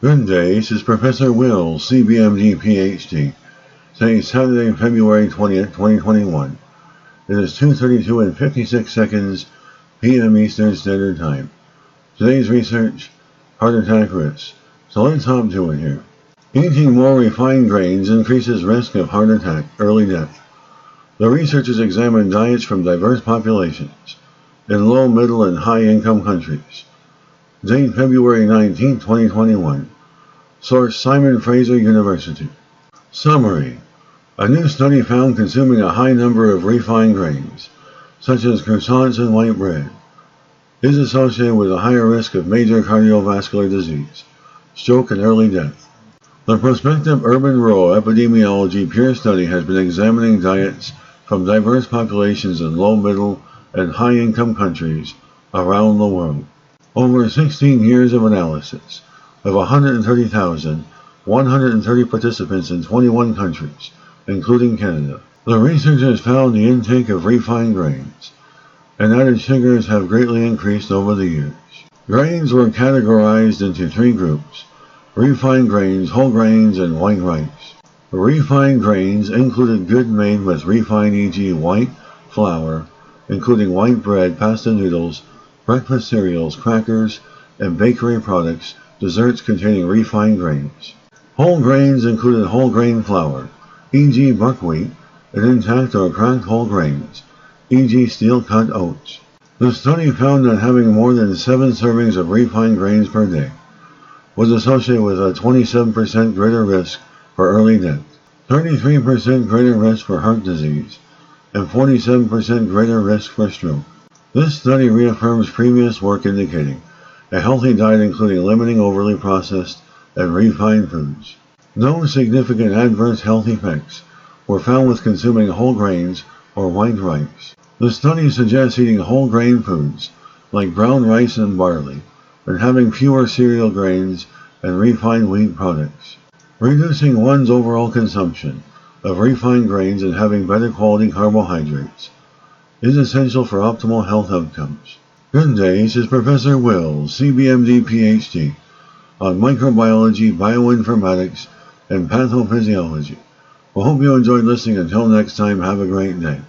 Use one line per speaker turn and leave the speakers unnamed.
Good day, this is Professor Will, CBMD PhD. Today is Saturday, February 20th, 2021. It is 2:32 and 56 seconds p.m. Eastern Standard Time. Today's research, heart attack risk. So let's hop to it here. Eating more refined grains increases risk of heart attack, early death. The researchers examined diets from diverse populations in low, middle, and high-income countries. Date February 19, 2021. Source Simon Fraser University. Summary. A new study found consuming a high number of refined grains, such as croissants and white bread, is associated with a higher risk of major cardiovascular disease, stroke, and early death. The prospective urban-rural epidemiology peer study has been examining diets from diverse populations in low, middle, and high-income countries around the world. Over 16 years of analysis of 130,130 participants in 21 countries, including Canada. The researchers found the intake of refined grains and added sugars have greatly increased over the years. Grains were categorized into three groups: refined grains, whole grains, and white rice. Refined grains included goods made with refined, e.g. white flour, including white bread, pasta noodles, breakfast cereals, crackers, and bakery products, desserts containing refined grains. Whole grains included whole grain flour, e.g. buckwheat, and intact or cracked whole grains, e.g. steel-cut oats. The study found that having more than 7 servings of refined grains per day was associated with a 27% greater risk for early death, 33% greater risk for heart disease, and 47% greater risk for stroke. This study reaffirms previous work indicating a healthy diet including limiting overly processed and refined foods. No significant adverse health effects were found with consuming whole grains or white rice. The study suggests eating whole grain foods like brown rice and barley, and having fewer cereal grains and refined wheat products. Reducing one's overall consumption of refined grains and having better quality carbohydrates is essential for optimal health outcomes. Good day, this is Professor Will, CBMD PhD, on microbiology, bioinformatics, and pathophysiology. I hope you enjoyed listening. Until next time, have a great day.